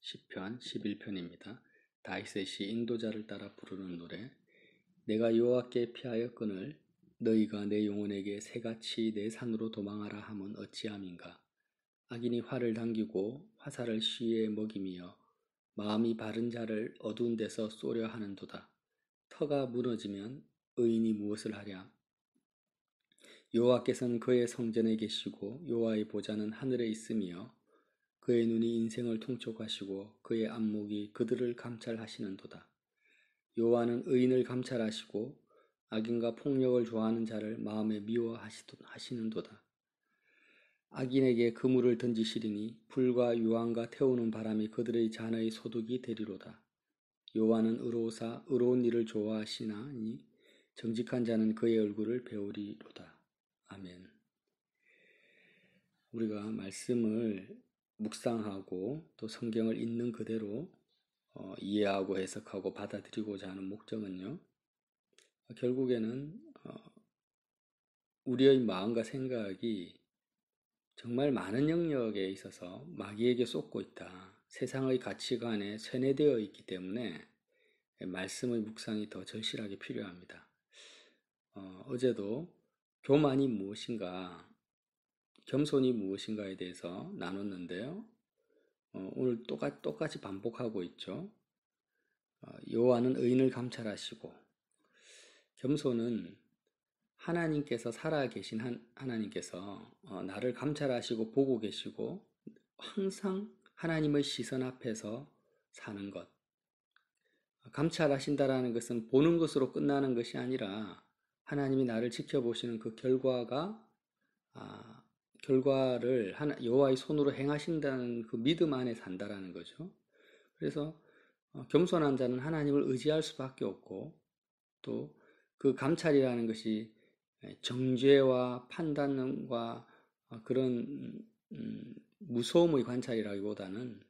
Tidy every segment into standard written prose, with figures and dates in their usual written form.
시편 11편입니다. 다윗의 인도자를 따라 부르는 노래. 내가 여호와께 피하여 끈을 너희가 내 영혼에게 새같이 내 산으로 도망하라 함은 어찌함인가. 악인이 활을 당기고 화살을 시에 먹이며 마음이 바른 자를 어두운 데서 쏘려 하는도다. 터가 무너지면 의인이 무엇을 하랴. 여호와께서는 그의 성전에 계시고 여호와의 보좌는 하늘에 있으며 그의 눈이 인생을 통촉하시고 그의 안목이 그들을 감찰하시는도다. 여호와는 의인을 감찰하시고 악인과 폭력을 좋아하는 자를 마음에 미워하시는도다. 악인에게 그물을 던지시리니 불과 유황과 태우는 바람이 그들의 잔의 소득이 되리로다. 여호와는 의로우사 의로운 일을 좋아하시나니 정직한 자는 그의 얼굴을 배우리로다. 아멘. 우리가 말씀을 묵상하고 또 성경을 있는 그대로 이해하고 해석하고 받아들이고자 하는 목적은요, 결국에는 우리의 마음과 생각이 정말 많은 영역에 있어서 마귀에게 쏟고 있다. 세상의 가치관에 세뇌되어 있기 때문에 말씀의 묵상이 더 절실하게 필요합니다. 어제도 교만이 무엇인가, 겸손이 무엇인가에 대해서 나눴는데요. 오늘 똑같이 반복하고 있죠. 여호와는 의인을 감찰하시고, 겸손은 하나님께서 살아계신 하나님께서 나를 감찰하시고 보고 계시고 항상 하나님의 시선 앞에서 사는 것. 감찰하신다라는 것은 보는 것으로 끝나는 것이 아니라 하나님이 나를 지켜보시는 그 결과를 여호와의 손으로 행하신다는 그 믿음 안에 산다라는 거죠. 그래서 겸손한 자는 하나님을 의지할 수밖에 없고, 또 그 감찰이라는 것이 정죄와 판단과 그런 무서움의 관찰이라기보다는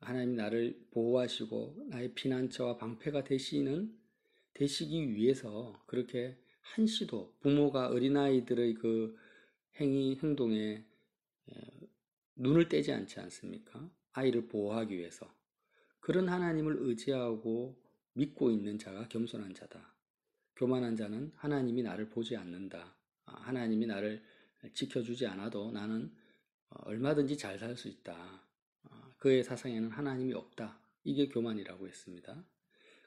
하나님이 나를 보호하시고 나의 피난처와 방패가 되시기 위해서 그렇게 한시도 부모가 어린아이들의 그 행동에 눈을 떼지 않지 않습니까? 아이를 보호하기 위해서. 그런 하나님을 의지하고 믿고 있는 자가 겸손한 자다. 교만한 자는 하나님이 나를 보지 않는다. 하나님이 나를 지켜주지 않아도 나는 얼마든지 잘 살 수 있다. 그의 사상에는 하나님이 없다. 이게 교만이라고 했습니다.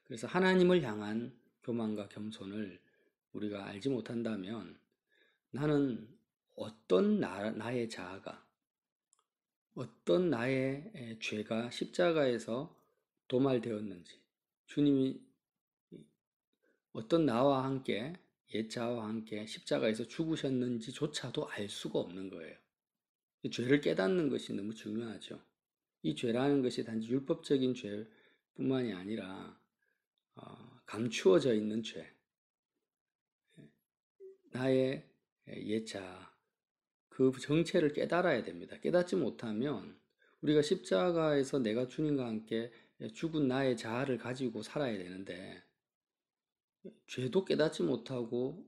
그래서 하나님을 향한 교만과 겸손을 우리가 알지 못한다면 나는 어떤 나의 자아가, 어떤 나의 죄가 십자가에서 도말되었는지, 주님이 어떤 나와 함께, 옛 자아와 함께 십자가에서 죽으셨는지조차도 알 수가 없는 거예요. 죄를 깨닫는 것이 너무 중요하죠. 이 죄라는 것이 단지 율법적인 죄뿐만이 아니라 감추어져 있는 죄, 나의 옛 자아, 그 정체를 깨달아야 됩니다. 깨닫지 못하면 우리가 십자가에서 내가 주님과 함께 죽은 나의 자아를 가지고 살아야 되는데, 죄도 깨닫지 못하고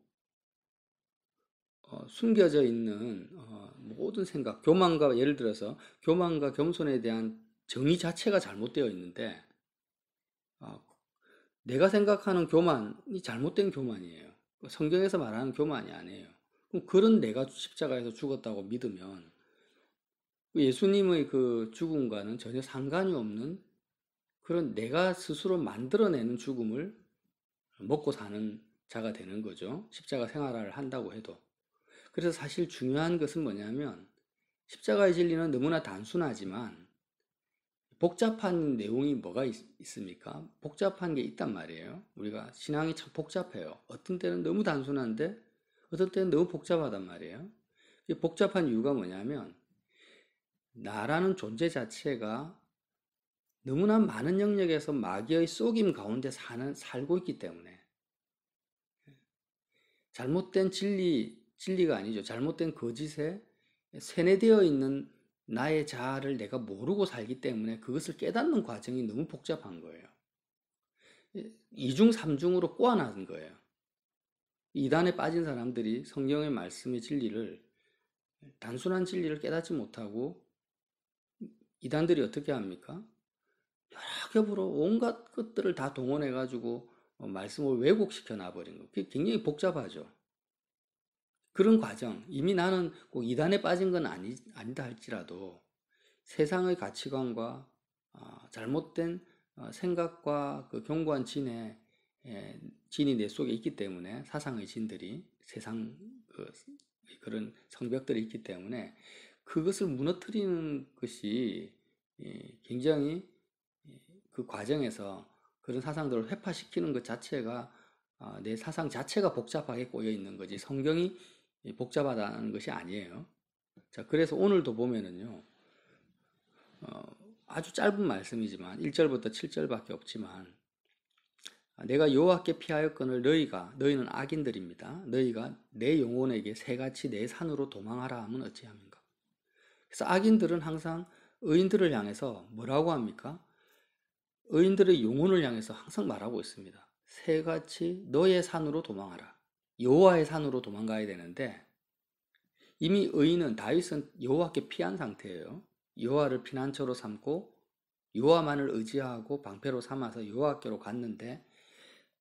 숨겨져 있는 모든 생각, 예를 들어서 교만과 겸손에 대한 정의 자체가 잘못되어 있는데, 내가 생각하는 교만이 잘못된 교만이에요. 성경에서 말하는 교만이 아니에요. 그럼 그런 내가 십자가에서 죽었다고 믿으면 예수님의 그 죽음과는 전혀 상관이 없는 그런 내가 스스로 만들어내는 죽음을 먹고 사는 자가 되는 거죠. 십자가 생활을 한다고 해도. 그래서 사실 중요한 것은 뭐냐면, 십자가의 진리는 너무나 단순하지만 복잡한 내용이 뭐가 있습니까? 복잡한 게 있단 말이에요. 우리가 신앙이 참 복잡해요. 어떤 때는 너무 단순한데 어떤 때는 너무 복잡하단 말이에요. 복잡한 이유가 뭐냐면, 나라는 존재 자체가 너무나 많은 영역에서 마귀의 속임 가운데 살고 있기 때문에, 잘못된 진리가 아니죠. 잘못된 거짓에 세뇌되어 있는 나의 자아를 내가 모르고 살기 때문에 그것을 깨닫는 과정이 너무 복잡한 거예요. 이중 삼중으로 꼬아놨는 거예요. 이단에 빠진 사람들이 성경의 말씀의 진리를, 단순한 진리를 깨닫지 못하고 이단들이 어떻게 합니까? 악협으로 온갖 것들을 다 동원해가지고 말씀을 왜곡시켜 놔버린 거. 그게 굉장히 복잡하죠. 그런 과정, 이미 나는 꼭 이단에 빠진 건 아니다 할지라도 세상의 가치관과 잘못된 생각과 그 견고한 진이 내 속에 있기 때문에 사상의 진들이 세상 그런 성벽들이 있기 때문에 그것을 무너뜨리는 것이 굉장히 그 과정에서 그런 사상들을 회파시키는 것 자체가 내 사상 자체가 복잡하게 꼬여 있는 거지 성경이 복잡하다는 것이 아니에요. 자, 그래서 오늘도 보면은요, 아주 짧은 말씀이지만 1절부터 7절밖에 없지만 내가 여호와께 피하였거늘 너희는 악인들입니다. 너희가 내 영혼에게 새같이 내 산으로 도망하라 하면 어찌합니까? 그래서 악인들은 항상 의인들을 향해서 뭐라고 합니까? 의인들의 영혼을 향해서 항상 말하고 있습니다. 새같이 너의 산으로 도망하라. 여호와의 산으로 도망가야 되는데 이미 의인은 다윗은 여호와께 피한 상태예요. 여호와를 피난처로 삼고 여호와만을 의지하고 방패로 삼아서 여호와께로 갔는데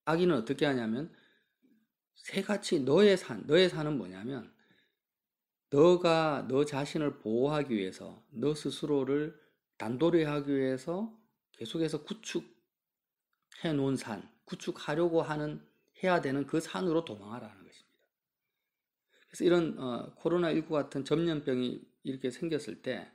악인은 어떻게 하냐면 새같이 너의 산은 뭐냐면 너가 너 자신을 보호하기 위해서 너 스스로를 단도리 하기 위해서 계속해서 구축해 놓은 산, 구축하려고 해야 되는 그 산으로 도망하라는 것입니다. 그래서 이런 코로나19 같은 전염병이 이렇게 생겼을 때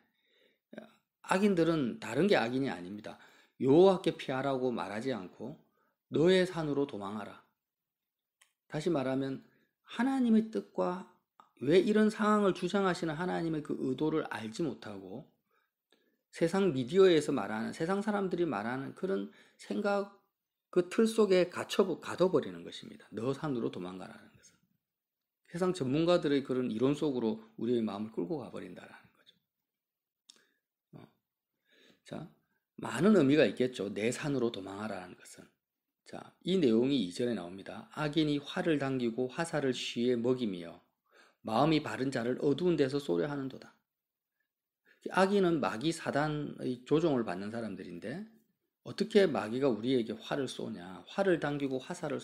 악인들은 다른 게 악인이 아닙니다. 여호와께 피하라고 말하지 않고 너의 산으로 도망하라. 다시 말하면 하나님의 뜻과 왜 이런 상황을 주장하시는 하나님의 그 의도를 알지 못하고 세상 미디어에서 말하는 세상 사람들이 말하는 그런 생각 그 틀 속에 가둬버리는 것입니다. 너 산으로 도망가라는 것은. 세상 전문가들의 그런 이론 속으로 우리의 마음을 끌고 가버린다라는 거죠. 자, 많은 의미가 있겠죠. 내 산으로 도망하라는 것은. 자, 이 내용이 2절에 나옵니다. 악인이 활을 당기고 화살을 쉬에 먹이며 마음이 바른 자를 어두운 데서 쏘려 하는도다. 악인은 마귀 사단의 조종을 받는 사람들인데 어떻게 마귀가 우리에게 활을 쏘냐? 활을 당기고 화살을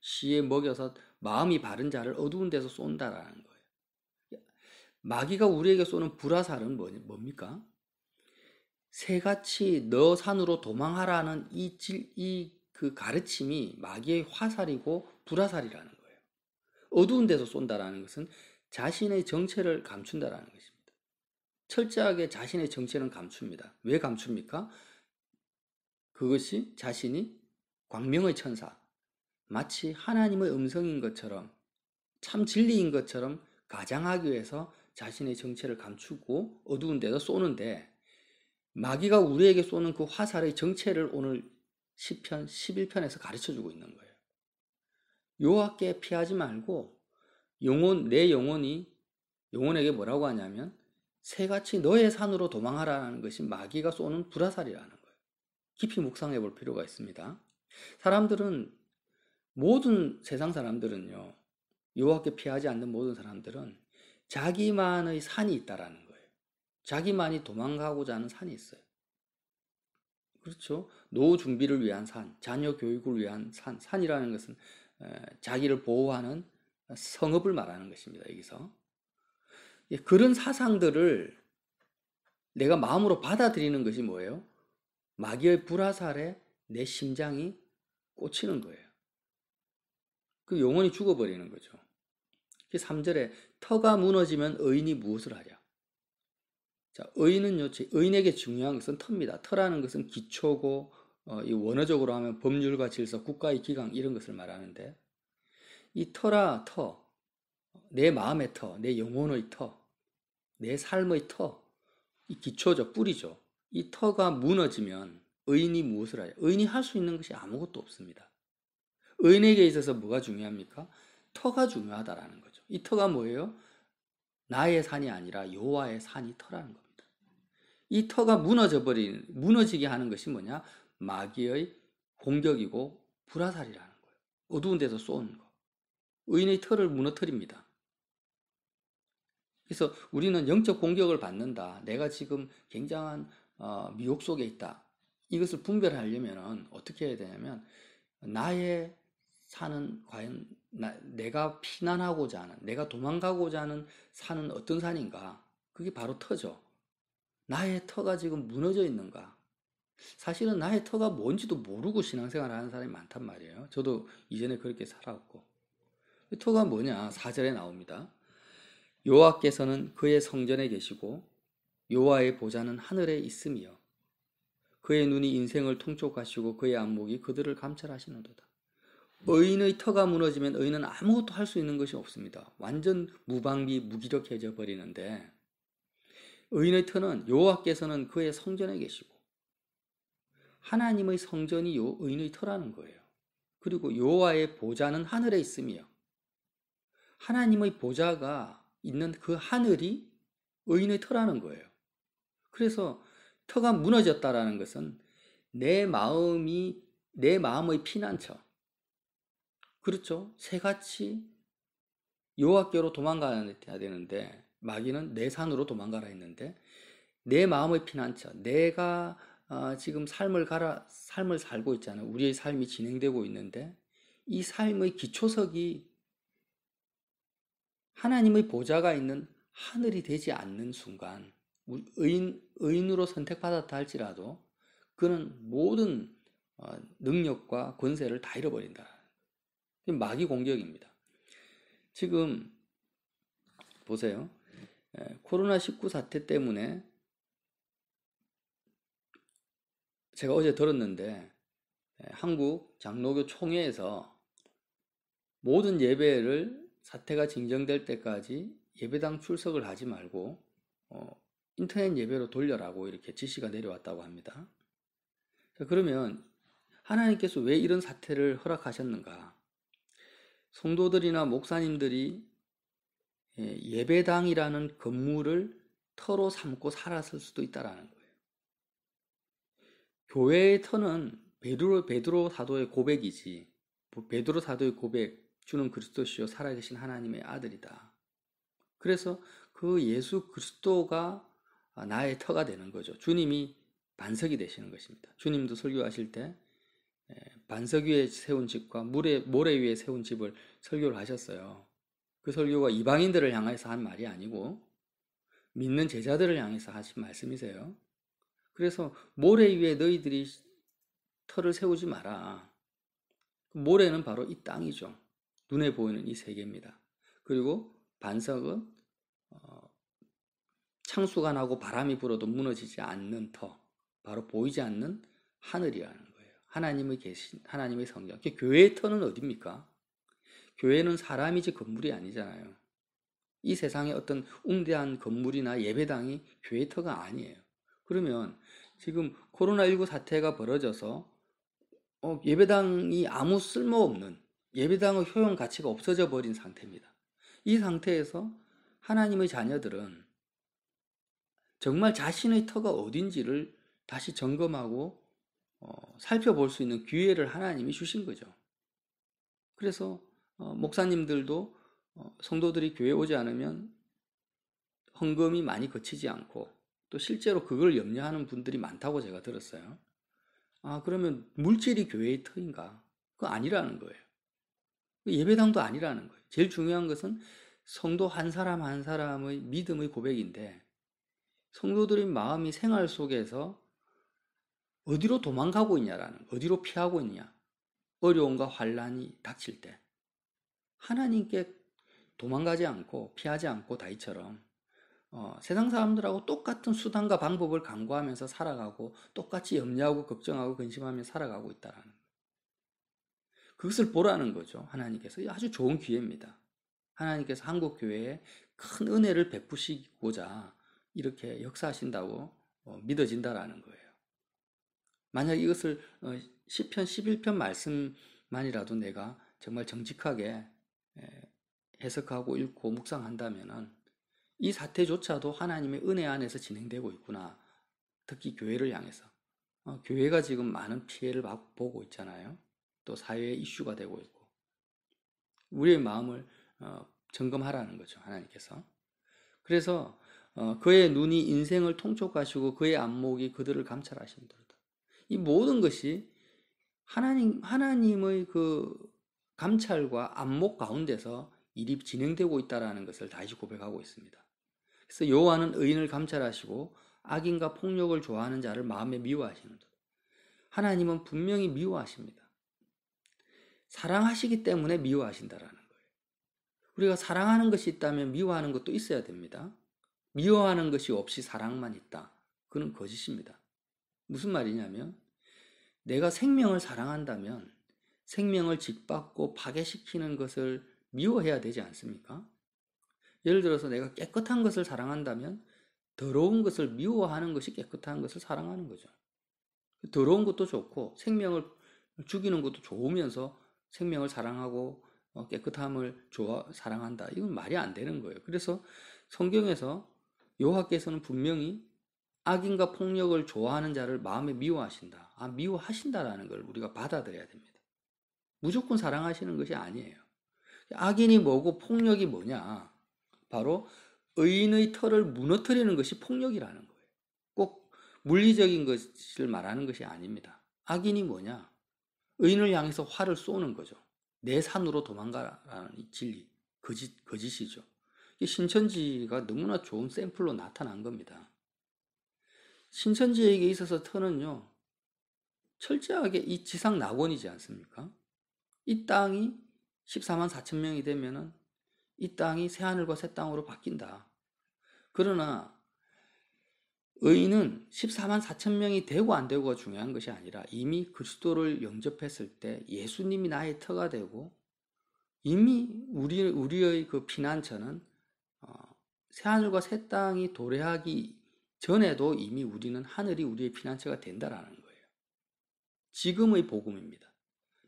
쉬에 먹여서 마음이 바른 자를 어두운 데서 쏜다라는 거예요. 마귀가 우리에게 쏘는 불화살은 뭡니까? 새같이 너 산으로 도망하라는 그 가르침이 마귀의 화살이고 불화살이라는 거예요. 어두운 데서 쏜다라는 것은 자신의 정체를 감춘다라는 것입니다. 철저하게 자신의 정체는 감춥니다. 왜 감춥니까? 그것이 자신이 광명의 천사, 마치 하나님의 음성인 것처럼 참 진리인 것처럼 가장하기 위해서 자신의 정체를 감추고 어두운 데서 쏘는데 마귀가 우리에게 쏘는 그 화살의 정체를 오늘 시편 11편에서 가르쳐주고 있는 거예요. 여호와께 피하지 말고 내 영혼에게 뭐라고 하냐면 새같이 너의 산으로 도망하라는 것이 마귀가 쏘는 불화살이라는 거예요. 깊이 묵상해 볼 필요가 있습니다. 모든 세상 사람들은요, 여호와께 피하지 않는 모든 사람들은 자기만의 산이 있다라는 거예요. 자기만이 도망가고자 하는 산이 있어요. 그렇죠? 노후 준비를 위한 산, 자녀 교육을 위한 산이라는 것은 자기를 보호하는 성읍을 말하는 것입니다. 여기서 그런 사상들을 내가 마음으로 받아들이는 것이 뭐예요? 마귀의 불화살에 내 심장이 꽂히는 거예요. 그 영혼이 죽어버리는 거죠. 3절에 터가 무너지면 의인이 무엇을 하랴? 자, 의인에게 중요한 것은 터입니다. 터라는 것은 기초고 이 원어적으로 하면 법률과 질서, 국가의 기강 이런 것을 말하는데 이 내 마음의 터, 내 영혼의 터, 내 삶의 터, 이 기초죠, 뿌리죠. 이 터가 무너지면 의인이 무엇을 하냐? 의인이 할 수 있는 것이 아무것도 없습니다. 의인에게 있어서 뭐가 중요합니까? 터가 중요하다라는 거죠. 이 터가 뭐예요? 나의 산이 아니라 여호와의 산이 터라는 겁니다. 이 터가 무너지게 하는 것이 뭐냐? 마귀의 공격이고 불화살이라는 거예요. 어두운 데서 쏘는 거. 의인의 터를 무너뜨립니다. 그래서 우리는 영적 공격을 받는다. 내가 지금 굉장한 미혹 속에 있다. 이것을 분별하려면 어떻게 해야 되냐면 나의 산은 과연 내가 피난하고자 하는, 내가 도망가고자 하는 산은 어떤 산인가? 그게 바로 터죠. 나의 터가 지금 무너져 있는가? 사실은 나의 터가 뭔지도 모르고 신앙생활을 하는 사람이 많단 말이에요. 저도 이전에 그렇게 살았고. 터가 뭐냐? 4절에 나옵니다. 여호와께서는 그의 성전에 계시고 여호와의 보좌는 하늘에 있으며 그의 눈이 인생을 통촉하시고 그의 안목이 그들을 감찰하시는도다. 의인의 터가 무너지면 의인은 아무것도 할 수 있는 것이 없습니다. 완전 무방비 무기력해져 버리는데 의인의 터는 여호와께서는 그의 성전에 계시고 하나님의 성전이 의인의 터라는 거예요. 그리고 여호와의 보좌는 하늘에 있으며 하나님의 보좌가 있는 그 하늘이 의인의 터라는 거예요. 그래서 터가 무너졌다라는 것은 내 마음의 피난처. 그렇죠? 새같이 여호와께로 도망가야 되는데 마귀는 내 산으로 도망가라 했는데 내 마음의 피난처, 내가 지금 삶을 살고 있잖아요. 우리의 삶이 진행되고 있는데 이 삶의 기초석이 하나님의 보좌가 있는 하늘이 되지 않는 순간 의인으로 선택받았다 할지라도 그는 모든 능력과 권세를 다 잃어버린다. 마귀 공격입니다. 지금 보세요. 코로나19 사태 때문에 제가 어제 들었는데 한국 장로교 총회에서 모든 예배를 사태가 진정될 때까지 예배당 출석을 하지 말고 인터넷 예배로 돌려라고 이렇게 지시가 내려왔다고 합니다. 자, 그러면 하나님께서 왜 이런 사태를 허락하셨는가? 성도들이나 목사님들이 예배당이라는 건물을 터로 삼고 살았을 수도 있다라는 거예요. 교회의 터는 베드로 사도의 고백이지. 베드로 사도의 고백, 주는 그리스도시요 살아계신 하나님의 아들이다. 그래서 그 예수 그리스도가 나의 터가 되는 거죠. 주님이 반석이 되시는 것입니다. 주님도 설교하실 때 반석 위에 세운 집과 모래 위에 세운 집을 설교를 하셨어요. 그 설교가 이방인들을 향해서 한 말이 아니고 믿는 제자들을 향해서 하신 말씀이세요. 그래서 모래 위에 너희들이 터를 세우지 마라. 모래는 바로 이 땅이죠. 눈에 보이는 이 세계입니다. 그리고 반석은 창수가 나고 바람이 불어도 무너지지 않는 터, 바로 보이지 않는 하늘이라는 거예요. 하나님의 성경. 교회의 터는 어디입니까? 교회는 사람이지 건물이 아니잖아요. 이 세상에 어떤 웅대한 건물이나 예배당이 교회의 터가 아니에요. 그러면 지금 코로나19 사태가 벌어져서 예배당이 아무 쓸모없는, 예배당의 효용 가치가 없어져 버린 상태입니다. 이 상태에서 하나님의 자녀들은 정말 자신의 터가 어딘지를 다시 점검하고 살펴볼 수 있는 기회를 하나님이 주신 거죠. 그래서 목사님들도 성도들이 교회 오지 않으면 헌금이 많이 거치지 않고 또 실제로 그걸 염려하는 분들이 많다고 제가 들었어요. 그러면 물질이 교회의 터인가? 그거 아니라는 거예요. 예배당도 아니라는 거예요. 제일 중요한 것은 성도 한 사람 한 사람의 믿음의 고백인데 성도들의 마음이 생활 속에서 어디로 도망가고 있냐라는, 어디로 피하고 있냐. 어려움과 환란이 닥칠 때 하나님께 도망가지 않고 피하지 않고 다윗처럼 세상 사람들하고 똑같은 수단과 방법을 강구하면서 살아가고 똑같이 염려하고 걱정하고 근심하며 살아가고 있다라는 거예요. 그것을 보라는 거죠. 하나님께서 아주 좋은 기회입니다. 하나님께서 한국 교회에 큰 은혜를 베푸시고자 이렇게 역사하신다고 믿어진다라는 거예요. 만약 이것을 시편 11편 말씀만이라도 내가 정말 정직하게 해석하고 읽고 묵상한다면은 이 사태조차도 하나님의 은혜 안에서 진행되고 있구나. 특히 교회를 향해서. 교회가 지금 많은 피해를 보고 있잖아요. 또 사회의 이슈가 되고 있고. 우리의 마음을 점검하라는 거죠. 하나님께서. 그래서 그의 눈이 인생을 통촉하시고 그의 안목이 그들을 감찰하신다. 이 모든 것이 하나님의 그 감찰과 안목 가운데서 일이 진행되고 있다라는 것을 다시 고백하고 있습니다. 그래서 여호와는 의인을 감찰하시고 악인과 폭력을 좋아하는 자를 마음에 미워하시는도다. 하나님은 분명히 미워하십니다. 사랑하시기 때문에 미워하신다라는 거예요. 우리가 사랑하는 것이 있다면 미워하는 것도 있어야 됩니다. 미워하는 것이 없이 사랑만 있다. 그건 거짓입니다. 무슨 말이냐면 내가 생명을 사랑한다면 생명을 짓밟고 파괴시키는 것을 미워해야 되지 않습니까? 예를 들어서 내가 깨끗한 것을 사랑한다면 더러운 것을 미워하는 것이 깨끗한 것을 사랑하는 거죠. 더러운 것도 좋고 생명을 죽이는 것도 좋으면서 생명을 사랑하고 깨끗함을 사랑한다. 이건 말이 안 되는 거예요. 그래서 성경에서 여호와께서는 분명히 악인과 폭력을 좋아하는 자를 마음에 미워하신다. 미워하신다라는 걸 우리가 받아들여야 됩니다. 무조건 사랑하시는 것이 아니에요. 악인이 뭐고 폭력이 뭐냐? 바로 의인의 털을 무너뜨리는 것이 폭력이라는 거예요. 꼭 물리적인 것을 말하는 것이 아닙니다. 악인이 뭐냐? 의인을 향해서 활을 쏘는 거죠. 내 산으로 도망가라는 이 진리, 거짓이죠. 이 신천지가 너무나 좋은 샘플로 나타난 겁니다. 신천지에게 있어서 터는요, 철저하게 이 지상 낙원이지 않습니까? 이 땅이 14만 4천 명이 되면은 이 땅이 새하늘과 새 땅으로 바뀐다. 그러나 의인은 14만 4천 명이 되고 안 되고가 중요한 것이 아니라 이미 그리스도를 영접했을 때 예수님이 나의 터가 되고 이미 우리의 그 피난처는 새하늘과 새 땅이 도래하기 전에도 이미 우리는 하늘이 우리의 피난처가 된다라는 거예요. 지금의 복음입니다.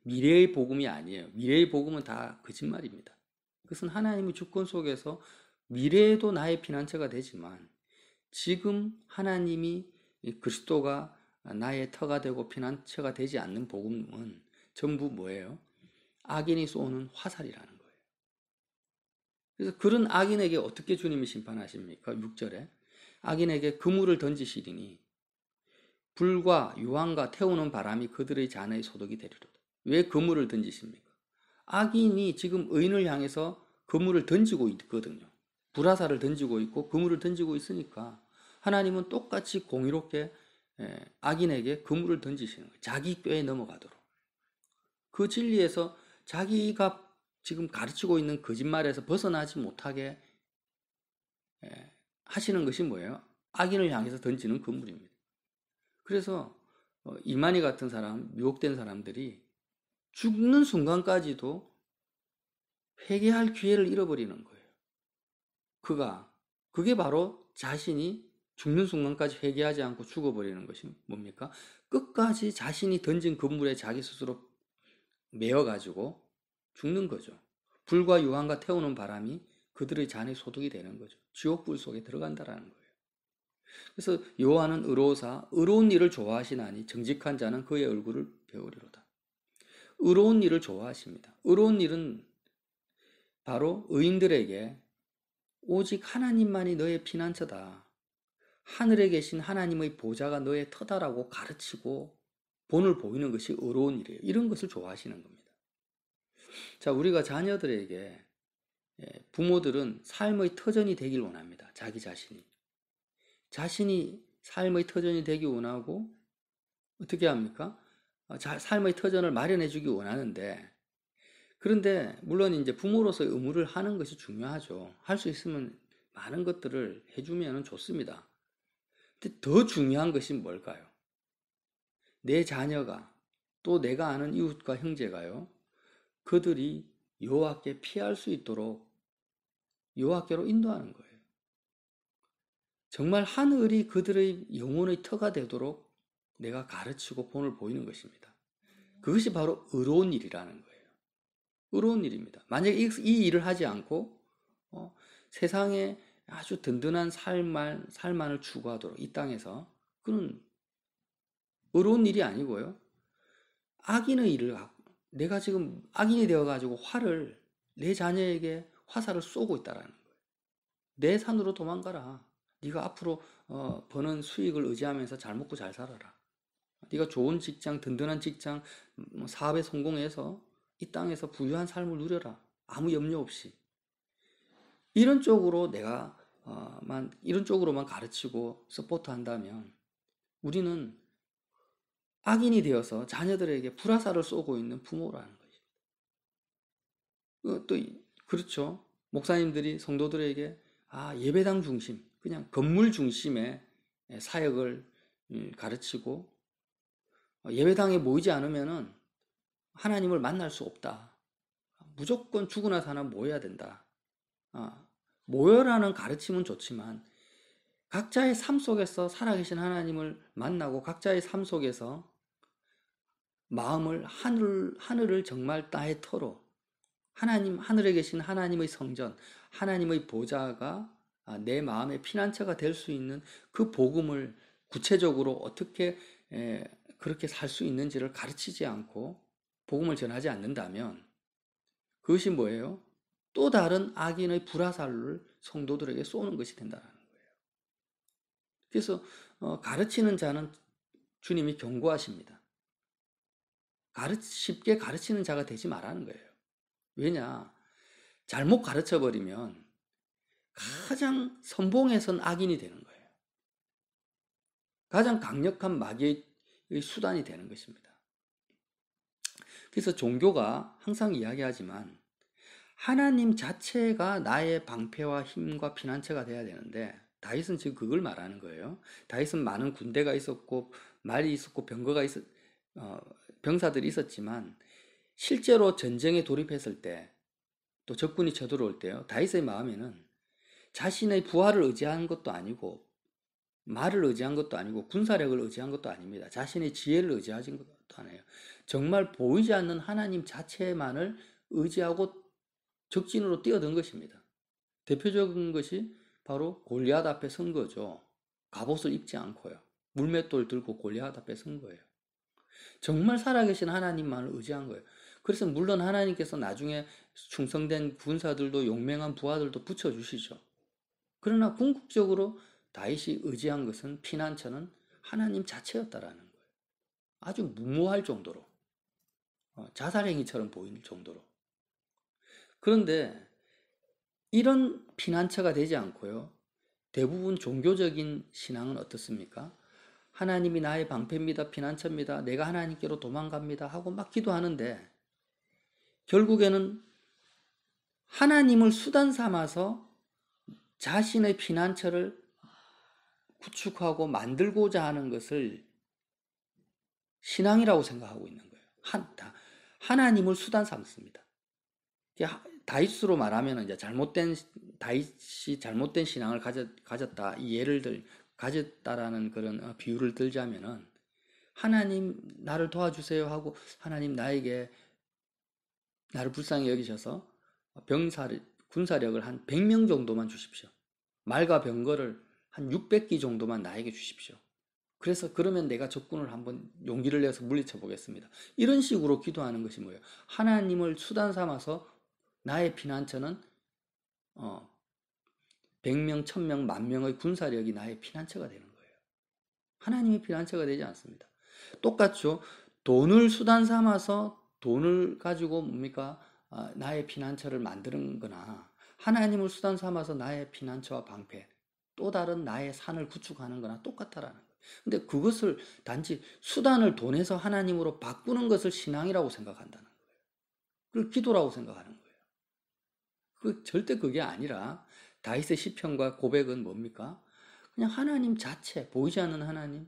미래의 복음이 아니에요. 미래의 복음은 다 거짓말입니다. 그것은 하나님의 주권 속에서 미래에도 나의 피난처가 되지만 지금 하나님이 그리스도가 나의 터가 되고 피난처가 되지 않는 복음은 전부 뭐예요? 악인이 쏘는 화살이라는 거예요. 그래서 그런 악인에게 어떻게 주님이 심판하십니까? 6절에 악인에게 그물을 던지시리니 불과 유황과 태우는 바람이 그들의 잔의 소득이 되리로다. 왜 그물을 던지십니까? 악인이 지금 의인을 향해서 그물을 던지고 있거든요. 불화살을 던지고 있고 그물을 던지고 있으니까 하나님은 똑같이 공의롭게 악인에게 그물을 던지시는 거예요. 자기 꾀에 넘어가도록. 그 진리에서 자기가 지금 가르치고 있는 거짓말에서 벗어나지 못하게 하시는 것이 뭐예요? 악인을 향해서 던지는 그물입니다. 그래서 이만희 같은 사람, 유혹된 사람들이 죽는 순간까지도 회개할 기회를 잃어버리는 거예요. 그게 바로 자신이 죽는 순간까지 회개하지 않고 죽어버리는 것이 뭡니까? 끝까지 자신이 던진 그물에 자기 스스로 매어가지고 죽는 거죠. 불과 유황과 태우는 바람이 그들의 잔의 소득이 되는 거죠. 지옥불 속에 들어간다라는 거예요. 그래서 여호와는 의로우사 의로운 일을 좋아하시나니 정직한 자는 그의 얼굴을 배우리로다. 의로운 일을 좋아하십니다. 의로운 일은 바로 의인들에게 오직 하나님만이 너의 피난처다. 하늘에 계신 하나님의 보좌가 너의 터다라고 가르치고 본을 보이는 것이 의로운 일이에요. 이런 것을 좋아하시는 겁니다. 자, 우리가 자녀들에게 부모들은 삶의 터전이 되길 원합니다. 자기 자신이 삶의 터전이 되기 원하고 어떻게 합니까? 삶의 터전을 마련해 주기 원하는데 그런데 물론 이제 부모로서의 의무를 하는 것이 중요하죠. 할 수 있으면 많은 것들을 해주면 좋습니다. 근데 더 중요한 것이 뭘까요? 내 자녀가 또 내가 아는 이웃과 형제가요. 그들이 여호와께 피할 수 있도록 여호와께로 인도하는 거예요. 정말 하늘이 그들의 영혼의 터가 되도록 내가 가르치고 본을 보이는 것입니다. 그것이 바로 의로운 일이라는 거예요. 의로운 일입니다. 만약에 이 일을 하지 않고 세상에 아주 든든한 삶만을 추구하도록 이 땅에서 그는 의로운 일이 아니고요. 악인의 일을 하고 내가 지금 악인이 되어가지고 내 자녀에게 화살을 쏘고 있다라는 거예요. 내 산으로 도망가라. 네가 앞으로 버는 수익을 의지하면서 잘 먹고 잘 살아라. 네가 좋은 직장, 든든한 직장, 사업에 성공해서 이 땅에서 부유한 삶을 누려라. 아무 염려 없이. 이런 쪽으로 이런 쪽으로만 가르치고 서포트한다면 우리는 악인이 되어서 자녀들에게 불화살을 쏘고 있는 부모라는 거죠. 또 그렇죠. 목사님들이 성도들에게 예배당 중심, 그냥 건물 중심의 사역을 가르치고 예배당에 모이지 않으면은 하나님을 만날 수 없다. 무조건 죽으나 사나 모여야 된다. 모여라는 가르침은 좋지만 각자의 삶 속에서 살아계신 하나님을 만나고 각자의 삶 속에서 마음을 하늘을 정말 나의 터로 하늘에 계신 하나님의 성전, 하나님의 보좌가 내 마음의 피난처가 될 수 있는 그 복음을 구체적으로 어떻게 그렇게 살 수 있는지를 가르치지 않고 복음을 전하지 않는다면 그것이 뭐예요? 또 다른 악인의 불화살을 성도들에게 쏘는 것이 된다는 거예요. 그래서 가르치는 자는 주님이 경고하십니다. 쉽게 가르치는 자가 되지 말라는 거예요. 왜냐? 잘못 가르쳐버리면 가장 선봉에 선 악인이 되는 거예요. 가장 강력한 마귀의 수단이 되는 것입니다. 그래서 종교가 항상 이야기하지만 하나님 자체가 나의 방패와 힘과 피난처가 돼야 되는데 다윗은 지금 그걸 말하는 거예요. 다윗은 많은 군대가 있었고 말이 있었고 병사들이 있었지만 실제로 전쟁에 돌입했을 때 또 적군이 쳐들어올 때요. 다윗의 마음에는 자신의 부하를 의지한 것도 아니고 말을 의지한 것도 아니고 군사력을 의지한 것도 아닙니다. 자신의 지혜를 의지한 것도 아니에요. 정말 보이지 않는 하나님 자체만을 의지하고 적진으로 뛰어든 것입니다. 대표적인 것이 바로 골리앗 앞에 선 거죠. 갑옷을 입지 않고요. 물맷돌 들고 골리앗 앞에 선 거예요. 정말 살아계신 하나님만을 의지한 거예요. 그래서 물론 하나님께서 나중에 충성된 군사들도 용맹한 부하들도 붙여주시죠. 그러나 궁극적으로 다윗이 의지한 것은 피난처는 하나님 자체였다라는 거예요. 아주 무모할 정도로 자살행위처럼 보일 정도로. 그런데 이런 피난처가 되지 않고요. 대부분 종교적인 신앙은 어떻습니까? 하나님이 나의 방패입니다. 피난처입니다. 내가 하나님께로 도망갑니다. 하고 막 기도하는데 결국에는 하나님을 수단 삼아서 자신의 피난처를 구축하고 만들고자 하는 것을 신앙이라고 생각하고 있는 거예요. 하나님을 수단 삼습니다. 다윗으로 말하면 이제 다윗이 잘못된 신앙을 가졌다. 이 가졌다라는 그런 비유를 들자면은 하나님 나를 도와주세요 하고 하나님 나를 불쌍히 여기셔서 군사력을 한 100명 정도만 주십시오. 말과 병거를 한 600기 정도만 나에게 주십시오. 그러면 내가 적군을 한번 용기를 내서 물리쳐 보겠습니다. 이런 식으로 기도하는 것이 뭐예요? 하나님을 수단 삼아서 나의 피난처는 100명, 1000명, 10,000명의 군사력이 나의 피난처가 되는 거예요. 하나님의 피난처가 되지 않습니다. 똑같죠. 돈을 수단 삼아서 돈을 가지고 나의 피난처를 만드는 거나 하나님을 수단 삼아서 나의 피난처와 방패, 또 다른 나의 산을 구축하는 거나 똑같다라는 거예요. 근데 그것을 단지 수단을 돈에서 하나님으로 바꾸는 것을 신앙이라고 생각한다는 거예요. 그걸 기도라고 생각하는 거예요. 절대 그게 아니라 다윗의 시편과 고백은 뭡니까? 그냥 하나님 자체, 보이지 않는 하나님,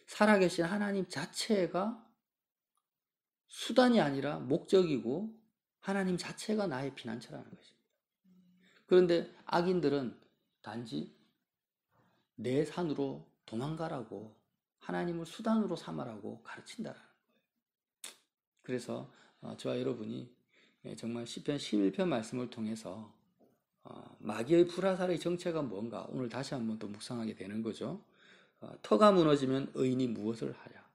살아계신 하나님 자체가 수단이 아니라 목적이고 하나님 자체가 나의 피난처라는 것입니다. 그런데 악인들은 단지 내 산으로 도망가라고 하나님을 수단으로 삼으라고 가르친다라는 거예요. 그래서 저와 여러분이 정말 시편 11편 말씀을 통해서 마귀의 불화살의 정체가 뭔가 오늘 다시 한번 또 묵상하게 되는 거죠. 터가 무너지면 의인이 무엇을 하랴?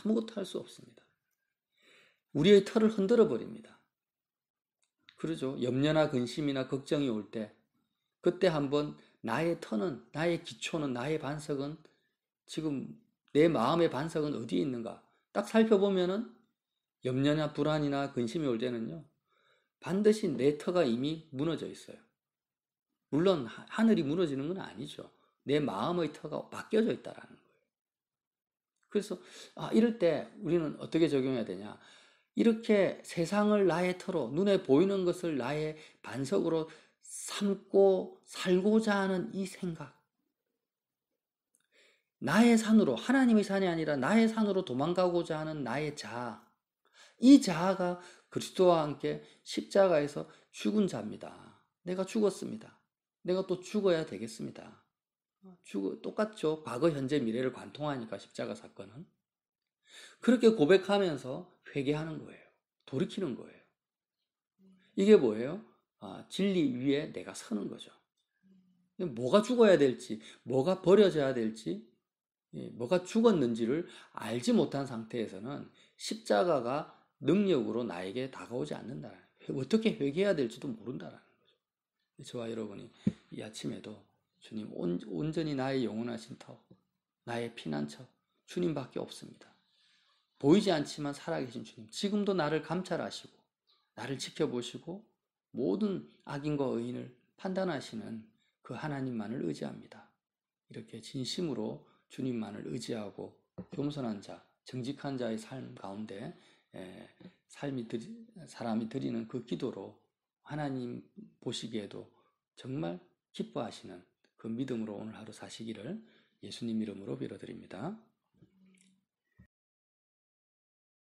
아무것도 할 수 없습니다. 우리의 터를 흔들어 버립니다. 그러죠. 염려나 근심이나 걱정이 올 때 그때 한번 나의 터는, 나의 기초는, 나의 반석은 지금 내 마음의 반석은 어디에 있는가? 딱 살펴보면은 염려나 불안이나 근심이 올 때는요, 반드시 내 터가 이미 무너져 있어요. 물론 하늘이 무너지는 건 아니죠. 내 마음의 터가 바뀌어져 있다라는 거예요. 그래서 이럴 때 우리는 어떻게 적용해야 되냐? 이렇게 세상을 나의 터로, 눈에 보이는 것을 나의 반석으로 삼고 살고자 하는 이 생각, 나의 산으로, 하나님의 산이 아니라 나의 산으로 도망가고자 하는 나의 자아, 이 자아가 그리스도와 함께 십자가에서 죽은 자입니다. 내가 죽었습니다. 내가 또 죽어야 되겠습니다. 똑같죠. 과거, 현재, 미래를 관통하니까 십자가 사건은. 그렇게 고백하면서 회개하는 거예요. 돌이키는 거예요. 이게 뭐예요? 진리 위에 내가 서는 거죠. 뭐가 죽어야 될지, 뭐가 버려져야 될지, 뭐가 죽었는지를 알지 못한 상태에서는 십자가가 능력으로 나에게 다가오지 않는다. 어떻게 회개해야 될지도 모른다라는 거죠. 저와 여러분이 이 아침에도 주님 온전히 나의 영원하신 터, 나의 피난처, 주님밖에 없습니다. 보이지 않지만 살아계신 주님, 지금도 나를 감찰하시고 나를 지켜보시고 모든 악인과 의인을 판단하시는 그 하나님만을 의지합니다. 이렇게 진심으로 주님만을 의지하고 겸손한 자, 정직한 자의 삶 가운데 사람이 드리는 그 기도로 하나님 보시기에도 정말 기뻐하시는 그 믿음으로 오늘 하루 사시기를 예수님 이름으로 빌어드립니다.